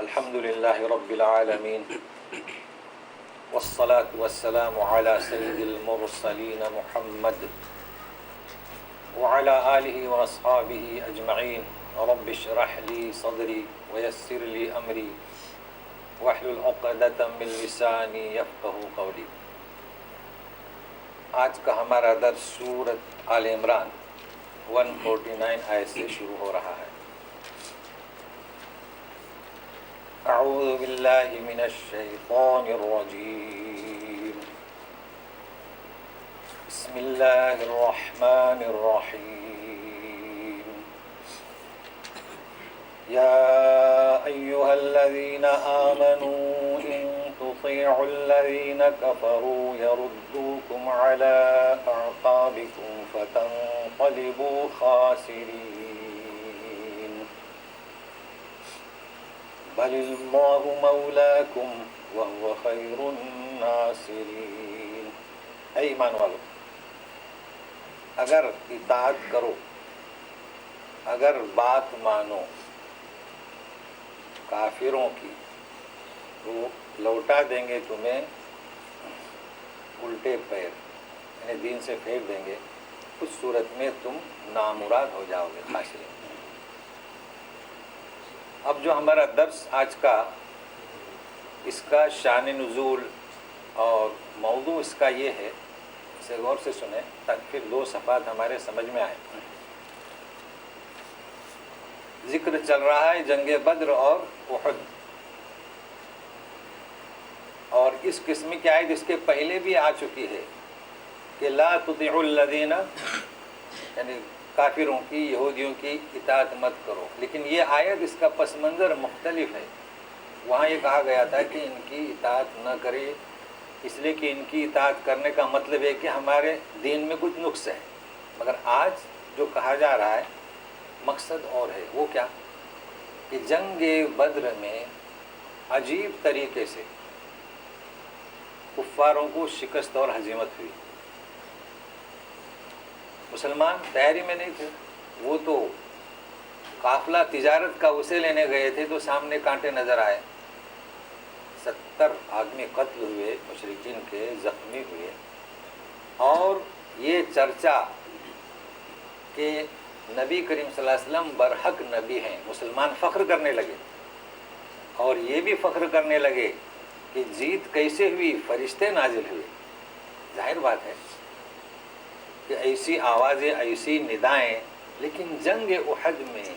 الحمد لله رب العالمين والصلاة والسلام على سيد المرسلين محمد وعلى آله وأصحابه أجمعين رب اشرح لي صدري ويسر لي أمري واحلل عقدة من لساني يفقهوا قولي۔ آج کا ہمارا درس سورۃ آل عمران 149 آیت سے شروع ہو رہا ہے۔ اعوذ باللہ من الشیطان الرجیم، بسم اللہ الرحمن الرحیم، یا ایہا الذین آمنوا ان تطیعوا الذین کفروا یردوکم علی اعقابکم فتنقلبوا خاسرین، بل اللہ مولاکم وہو خیر الناصرین۔ اے ایمان والو، اگر اطاعت کرو، اگر بات مانو کافروں کی، تو لوٹا دیں گے تمہیں الٹے پیر، یعنی دین سے پھینک دیں گے۔ اس صورت میں تم نامراد ہو جاؤ گے، خاسرین۔ اب جو ہمارا درس آج کا، اس کا شان نزول اور موضوع اس کا یہ ہے، اسے غور سے سنیں تاکہ پھر دو صفحات ہمارے سمجھ میں آئیں۔ ذکر چل رہا ہے جنگ بدر اور احد، اور اس قسم کی آیت اس کے پہلے بھی آ چکی ہے کہ لا تطیعوا الذین، یعنی کافروں کی، یہودیوں کی اطاعت مت کرو، لیکن یہ آیت اس کا پس منظر مختلف ہے۔ وہاں یہ کہا گیا تھا کہ ان کی اطاعت نہ کرے، اس لیے کہ ان کی اطاعت کرنے کا مطلب ہے کہ ہمارے دین میں کچھ نقص ہے، مگر آج جو کہا جا رہا ہے مقصد اور ہے۔ وہ کیا کہ جنگ بدر میں عجیب طریقے سے کفاروں کو شکست اور ہزیمت ہوئی۔ مسلمان تیاری میں نہیں تھے، وہ تو قافلہ تجارت کا اسے لینے گئے تھے تو سامنے کانٹے نظر آئے، 70 آدمی قتل ہوئے، مشرکین کے زخمی ہوئے، اور یہ چرچا کہ نبی کریم صلی اللہ علیہ وسلم برحق نبی ہیں، مسلمان فخر کرنے لگے، اور یہ بھی فخر کرنے لگے کہ جیت کیسے ہوئی، فرشتے نازل ہوئے۔ ظاہر بات ہے کہ ایسی آوازیں، ایسی ندائیں، لیکن جنگ احد میں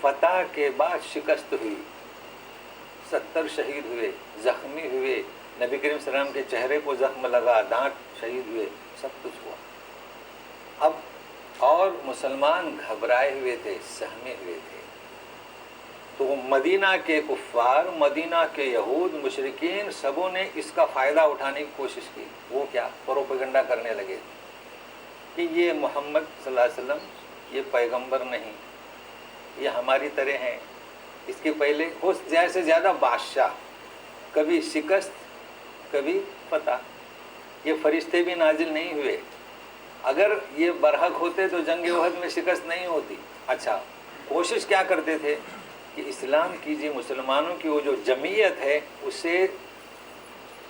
فتح کے بعد شکست ہوئی، 70 شہید ہوئے، زخمی ہوئے، نبی کریم صلی اللہ علیہ وسلم کے چہرے کو زخم لگا، دانت شہید ہوئے، سب کچھ ہوا۔ اب اور مسلمان گھبرائے ہوئے تھے، سہمے ہوئے تھے، تو مدینہ کے کفار، مدینہ کے یہود، مشرکین، سبوں نے اس کا فائدہ اٹھانے کی کوشش کی۔ وہ کیا؟ پروپیگنڈا کرنے لگے کہ یہ محمد صلی اللہ علیہ وسلم یہ پیغمبر نہیں، یہ ہماری طرح ہیں۔ اس کے پہلے ہو زیادہ سے زیادہ بادشاہ، کبھی شکست کبھی فتح، یہ فرشتے بھی نازل نہیں ہوئے۔ اگر یہ برحق ہوتے تو جنگ احد میں شکست نہیں ہوتی۔ اچھا، کوشش کیا کرتے تھے کہ اسلام کی جو مسلمانوں کی وہ جو جمعیت ہے اسے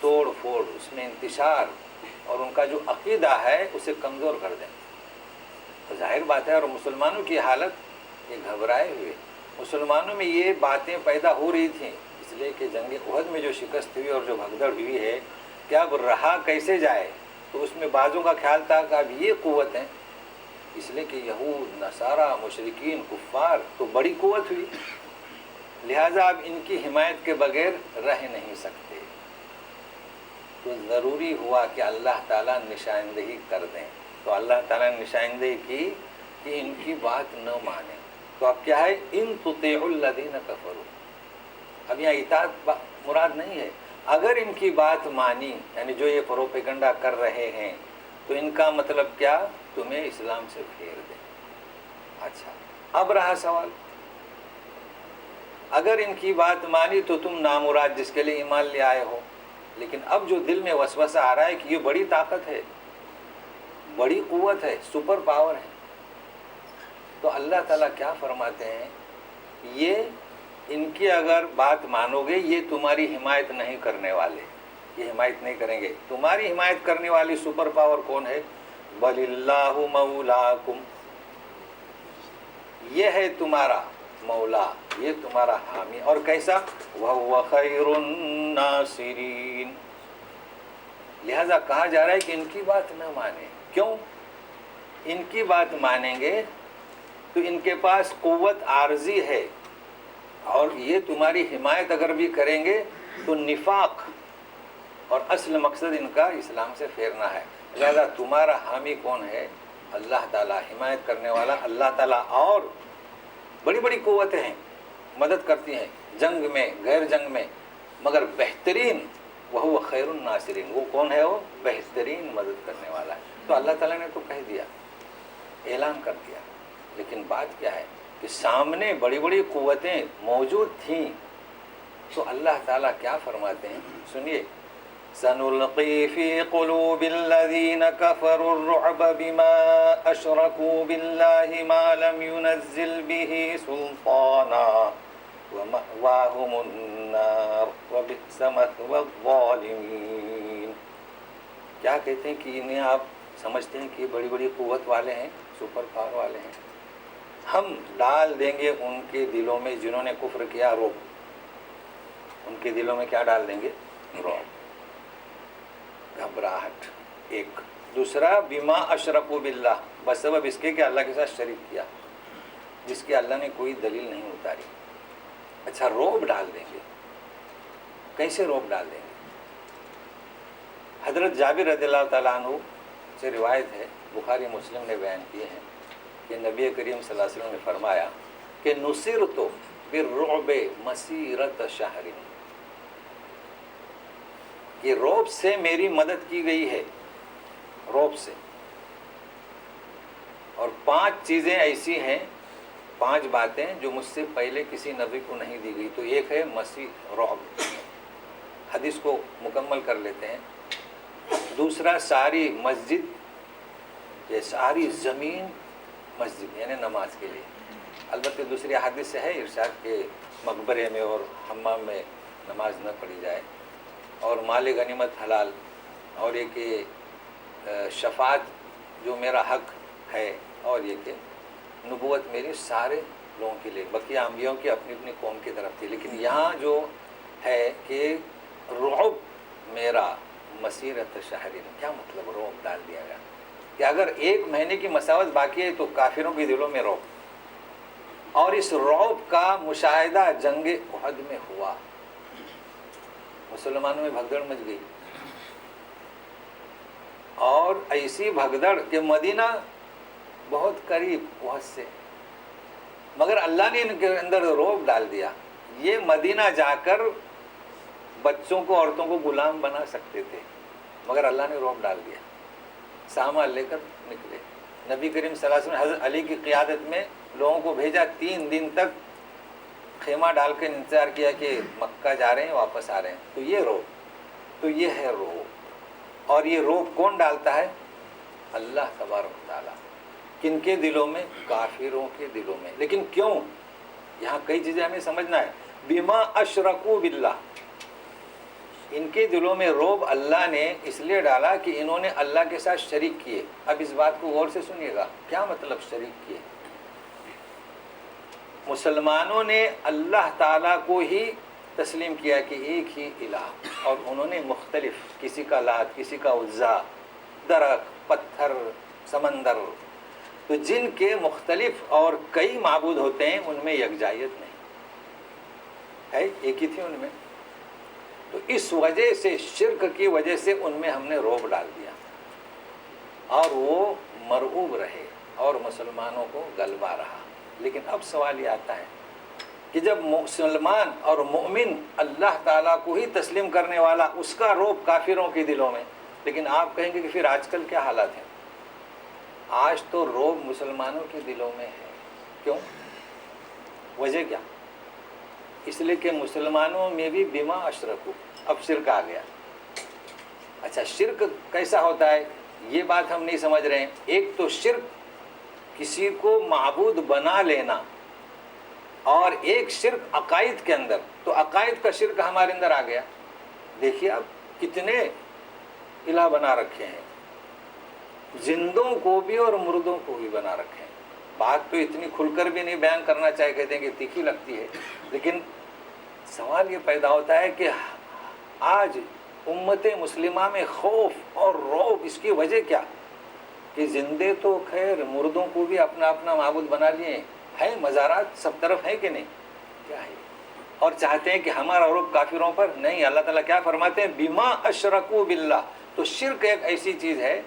توڑ پھوڑ، اس میں انتشار، اور ان کا جو عقیدہ ہے اسے کمزور کر دیں۔ تو ظاہر بات ہے، اور مسلمانوں کی حالت یہ گھبرائے ہوئے، مسلمانوں میں یہ باتیں پیدا ہو رہی تھیں، اس لیے کہ جنگ احد میں جو شکست ہوئی اور جو بھگدڑ ہوئی ہے کہ اب رہا کیسے جائے، تو اس میں بعضوں کا خیال تھا کہ اب یہ قوت ہے، اس لیے کہ یہود، نصارہ، مشرکین، کفار تو بڑی قوت ہوئی، لہٰذا اب ان کی حمایت کے بغیر رہ نہیں سکتے، تو ضروری ہوا کہ اللہ تعالیٰ نشاندہی کر دیں۔ تو اللہ تعالیٰ نے نشاندہی کی کہ ان کی بات نہ مانیں۔ تو اب کیا ہے؟ ان تطیعوا الذین کفروا، اب یہاں اطاعت مراد نہیں ہے، اگر ان کی بات مانی، یعنی جو یہ پروپیگنڈا کر رہے ہیں، تو ان کا مطلب کیا؟ تمہیں اسلام سے پھیر دیں۔ اچھا، اب رہا سوال، اگر ان کی بات مانی تو تم نامراد جس کے لیے ایمان لے آئے ہو، لیکن اب جو دل میں وسوسہ آ رہا ہے کہ یہ بڑی طاقت ہے، بڑی قوت ہے، سپر پاور ہے، تو اللہ تعالیٰ کیا فرماتے ہیں؟ یہ ان کی اگر بات مانو گے یہ تمہاری حمایت نہیں کرنے والے، یہ حمایت نہیں کریں گے۔ تمہاری حمایت کرنے والی سپر پاور کون ہے؟ بل اللہ مولاکم، یہ ہے تمہارا مولا، یہ تمہارا حامی۔ اور کیسا؟ وَهُوَ خَيْرُ النَّاصِرِينَ۔ لہذا کہا جا رہا ہے کہ ان کی بات نہ مانیں۔ کیوں؟ ان کی بات مانیں گے تو ان کے پاس قوت عارضی ہے، اور یہ تمہاری حمایت اگر بھی کریں گے تو نفاق، اور اصل مقصد ان کا اسلام سے پھیرنا ہے۔ لہذا تمہارا حامی کون ہے؟ اللہ تعالیٰ، حمایت کرنے والا اللہ تعالیٰ۔ اور بڑی بڑی قوتیں ہیں، مدد کرتی ہیں جنگ میں، غیر جنگ میں، مگر بہترین وَهُوَ خَيْرُ النَّاصِرِينَ، وہ کون ہے؟ وہ بہترین مدد کرنے والا ہے۔ تو اللہ تعالیٰ نے تو کہہ دیا، اعلان کر دیا، لیکن بات کیا ہے کہ سامنے بڑی بڑی قوتیں موجود تھیں، تو اللہ تعالیٰ کیا فرماتے ہیں؟ سنیے، سَنُلْقِي فِي قُلُوبِ الَّذِينَ كَفَرُوا الرُّعْبَ بِمَا أَشْرَكُوا بِاللَّهِ مَا لَمْ يُنَزِّلْ بِهِ سُلْطَانًا وَمَأْوَاهُمُ النَّارُ وَبِئْسَ مَثْوَى الظَّالِمِينَ۔ کیا کہتے ہیں کہ انہیں آپ سمجھتے ہیں کہ یہ بڑی بڑی قوت والے ہیں، سپر پاور والے ہیں؟ ہم ڈال دیں گے ان کے دلوں میں، جنہوں نے کفر کیا، رعب۔ ان کے دلوں میں کیا ڈال دیں گے؟ رعب، گھبراہٹ۔ ایک دوسرا، بما اشرکوا باللہ، بسبب اس کے کہ اللہ کے ساتھ شریک کیا، جس کی اللہ نے کوئی دلیل نہیں اتاری۔ اچھا، رعب ڈال دیں گے، کیسے رعب ڈال دیں گے؟ حضرت جابر رضی اللہ تعالیٰ عنہ سے روایت ہے، بخاری مسلم نے بیان کیے ہیں کہ نبی کریم صلی اللہ علیہ وسلم نے فرمایا کہ نصرت بالرعب مسیرۃ شہر، کہ رعب سے میری مدد کی گئی ہے، رعب سے۔ اور 5 چیزیں ایسی ہیں، 5 باتیں جو مجھ سے پہلے کسی نبی کو نہیں دی گئی۔ تو ایک ہے مسیح رعب، حدیث کو مکمل کر لیتے ہیں۔ دوسرا، ساری مسجد، یہ ساری زمین مسجد، یعنی نماز کے لیے۔ البتہ دوسری حدیث سے ہے ارشاد کہ مقبرے میں اور حمام میں نماز نہ پڑھی جائے، اور مال غنیمت حلال، اور یہ کہ شفاعت جو میرا حق ہے، اور یہ کہ نبوت میری سارے لوگوں کے لیے، بقیہ انبیاءوں کی اپنی اپنی قوم کی طرف تھی۔ لیکن یہاں جو ہے کہ رعب میرا مسیرت شہرین، کیا مطلب؟ رعب ڈال دیا گیا کہ اگر 1 مہینے کی مساوت باقی ہے تو کافروں کے دلوں میں رعب۔ اور اس رعب کا مشاہدہ جنگ احد میں ہوا، مسلمانوں میں بھگدڑ مچ گئی، اور ایسی بھگدڑ کہ مدینہ بہت قریب احد سے، مگر اللہ نے ان کے اندر رعب ڈال دیا۔ یہ مدینہ جا کر بچوں کو، عورتوں کو غلام بنا سکتے تھے، مگر اللہ نے رعب ڈال دیا، سامان لے کر نکلے۔ نبی کریم صلی اللہ علیہ وسلم نے حضرت علی کی قیادت میں لوگوں کو بھیجا، 3 دن تک خیمہ ڈال کے انتظار کیا کہ مکہ جا رہے ہیں، واپس آ رہے ہیں۔ تو یہ رعب، تو یہ ہے رعب۔ اور یہ رعب کون ڈالتا ہے؟ اللہ تبارک و تعالیٰ۔ کن کے دلوں میں؟ کافروں کے دلوں میں۔ لیکن کیوں؟ یہاں کئی چیزیں ہمیں سمجھنا ہے۔ بما اشرکوا باللہ، ان کے دلوں میں رعب اللہ نے اس لیے ڈالا کہ انہوں نے اللہ کے ساتھ شریک کیے۔ اب اس بات کو غور سے سنیے گا، کیا مطلب شریک کیے؟ مسلمانوں نے اللہ تعالیٰ کو ہی تسلیم کیا کہ ایک ہی الہ، اور انہوں نے مختلف، کسی کا لات، کسی کا عزا، درخت، پتھر، سمندر، تو جن کے مختلف اور کئی معبود ہوتے ہیں ان میں یکجائیت نہیں ہے، ایک ہی تھی ان میں۔ تو اس وجہ سے، شرک کی وجہ سے ان میں ہم نے رعب ڈال دیا، اور وہ مرعوب رہے اور مسلمانوں کو غلبہ رہا۔ لیکن اب سوال یہ آتا ہے کہ جب مسلمان اور مؤمن اللہ تعالیٰ کو ہی تسلیم کرنے والا، اس کا رعب کافروں کے دلوں میں، لیکن آپ کہیں گے کہ پھر آج کل کیا حالات ہیں؟ آج تو رعب مسلمانوں کے دلوں میں ہے۔ کیوں؟ وجہ کیا؟ اس لیے کہ مسلمانوں میں بھی بما اشرکو، اب شرک آ گیا۔ اچھا، شرک کیسا ہوتا ہے یہ بات ہم نہیں سمجھ رہے ہیں۔ ایک تو شرک کسی کو معبود بنا لینا، اور ایک شرک عقائد کے اندر، تو عقائد کا شرک ہمارے اندر آ گیا. دیکھیے اب کتنے الہ بنا رکھے ہیں، زندوں کو بھی اور مردوں کو بھی بنا رکھے ہیں. بات تو اتنی کھل کر بھی نہیں بیان کرنا چاہے، کہتے ہیں کہ تیکھی لگتی ہے، لیکن سوال یہ پیدا ہوتا ہے کہ آج امت مسلمہ میں خوف اور رعب، اس کی وجہ کیا؟ کہ زندے تو خیر، مردوں کو بھی اپنا اپنا معبود بنا لیے ہیں. مزارات سب طرف ہیں کہ نہیں؟ کیا ہے؟ اور چاہتے ہیں کہ ہمارا رعب کافروں پر نہیں. اللہ تعالیٰ کیا فرماتے ہیں؟ بما اشرکوا باللہ. تو شرک ایک ایسی چیز ہے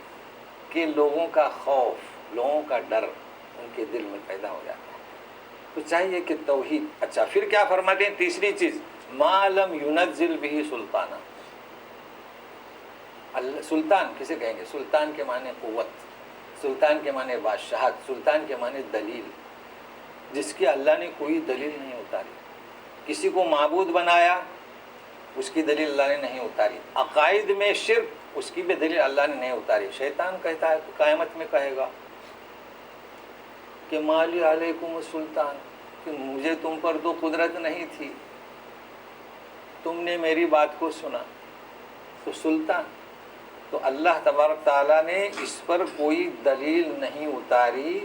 کہ لوگوں کا خوف، لوگوں کا ڈر ان کے دل میں پیدا ہو جاتا ہے. تو چاہیے کہ توحید. اچھا پھر کیا فرماتے ہیں؟ تیسری چیز، ما لم ينزل به سلطانہ. سلطان کسے کہیں گے؟ سلطان کے معنی قوت، سلطان کے معنی بادشاہت، سلطان کے معنی دلیل، جس کی اللہ نے کوئی دلیل نہیں اتاری. کسی کو معبود بنایا، اس کی دلیل اللہ نے نہیں اتاری. عقائد میں شرک، اس کی بھی دلیل اللہ نے نہیں اتاری. شیطان کہتا ہے قیامت میں کہے گا کہ مالی علیکم السلطان، کہ مجھے تم پر تو قدرت نہیں تھی، تم نے میری بات کو سنا. تو سلطان، تو اللہ تبارک تعالیٰ نے اس پر کوئی دلیل نہیں اتاری.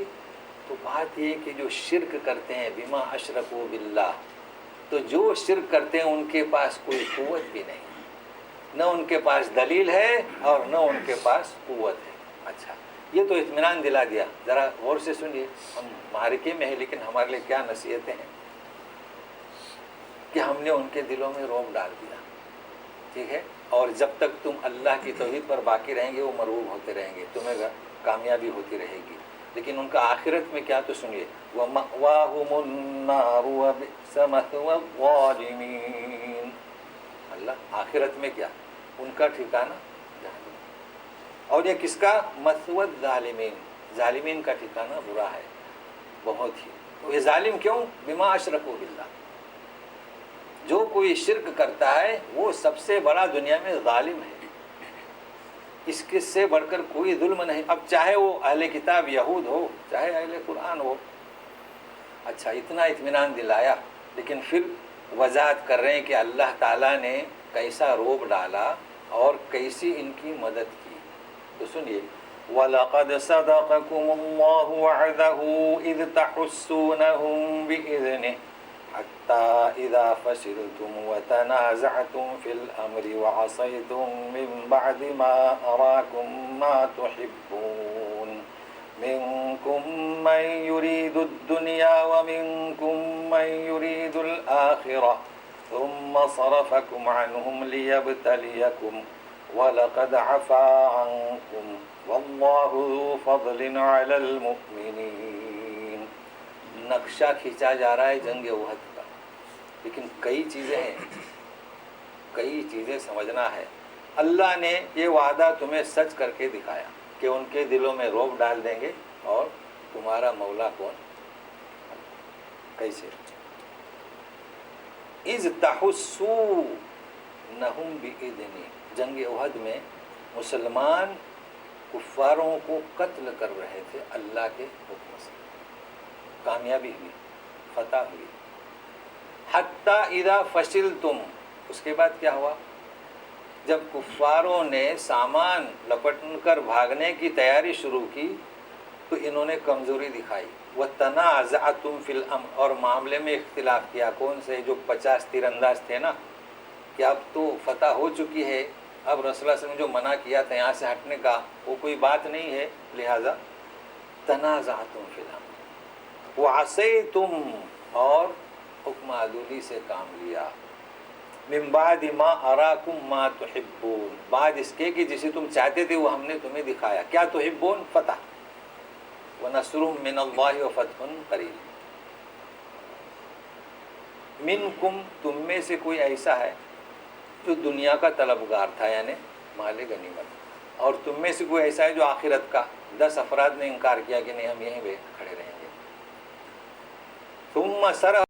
تو بات یہ کہ جو شرک کرتے ہیں بما اشرکوا باللہ، تو جو شرک کرتے ہیں ان کے پاس کوئی قوت بھی نہیں، نہ ان کے پاس دلیل ہے اور نہ ان کے پاس قوت ہے. اچھا یہ تو اطمینان دلا دیا. ذرا غور سے سنیے، ہم معرکے میں ہیں لیکن ہمارے لیے کیا نصیحتیں ہیں کہ ہم نے ان کے دلوں میں رعب ڈال دیا. ٹھیک ہے، اور جب تک تم اللہ کی توحید پر باقی رہیں گے وہ مرعوب ہوتے رہیں گے، تمہیں کامیابی ہوتی رہے گی. لیکن ان کا آخرت میں کیا؟ تو سنیے، وَمَأْوَاهُمُ النَّارُ وَبِئْسَ مَثْوَى الظَّالِمِينَ. اللہ آخرت میں کیا؟ ان کا ٹھکانہ جہنم. اور یہ کس کا؟ مثوى الظالمین، ظالمین کا ٹھکانہ برا ہے بہت ہی. تو یہ ظالم کیوں؟ بما اشرکوا باللہ. جو کوئی شرک کرتا ہے وہ سب سے بڑا دنیا میں ظالم ہے. اس کے سے بڑھ کر کوئی ظلم نہیں. اب چاہے وہ اہل کتاب یہود ہو، چاہے اہل قرآن ہو. اچھا اتنا اطمینان دلایا، لیکن پھر وضاحت کر رہے ہیں کہ اللہ تعالیٰ نے کیسا رعب ڈالا اور کیسی ان کی مدد کی. تو سنیے، وَلَقَدْ صَدَقَكُمُ اللَّهُ وَعْدَهُ إِذْ تَحُسُّونَهُمْ بِإِذْنِهِ حتى إذا فشلتم وتنازعتم في الأمر وعصيتم من بعد ما أراكم ما تحبون منكم من يريد الدنيا ومنكم من يريد الآخرة ثم صرفكم عنهم ليبتليكم ولقد عفا عنكم والله ذو فضل على المؤمنين. نقشہ کھینچا جا رہا ہے جنگ احد کا، لیکن کئی چیزیں ہیں، کئی چیزیں سمجھنا ہے. اللہ نے یہ وعدہ تمہیں سچ کر کے دکھایا کہ ان کے دلوں میں رعب ڈال دیں گے. اور تمہارا مولا کون؟ کیسے؟ اذ تحسونہم بإذنہ. جنگ احد میں مسلمان کفاروں کو قتل کر رہے تھے اللہ کے حکم سے. کامیابی ہوئی، فتح ہوئی. حتی اذا فشلتم، اس کے بعد کیا ہوا؟ جب کفاروں نے سامان لپٹ کر بھاگنے کی تیاری شروع کی تو انہوں نے کمزوری دکھائی. وَتَنَازَعْتُمْ فِي الْأَمْرِ، اور معاملے میں اختلاف کیا. کون سے؟ جو 50 تیر انداز تھے نا، کہ اب تو فتح ہو چکی ہے، اب رسول اللہ صلی اللہ علیہ وسلم جو منع کیا تھا یہاں سے ہٹنے کا وہ کوئی بات نہیں ہے، لہٰذا تَنَازَعْتُمْ فِي الْأَمْرِ وَعَصَيْتُمْ، اور حکم عدولی سے کام لیا. من بعد ما اراکم ما تحبون، بعد اس کے کہ جسے تم چاہتے تھے وہ ہم نے تمہیں دکھایا. کیا تحبون؟ فتح. ونصر من اللہ وفتح قریب. منکم، تم میں سے کوئی ایسا ہے جو دنیا کا طلبگار تھا یعنی مال غنیمت، اور تم میں سے کوئی ایسا ہے جو آخرت کا. 10 افراد نے انکار کیا کہ نہیں ہم یہیں پہ کھڑے رہیں گے. ثم سر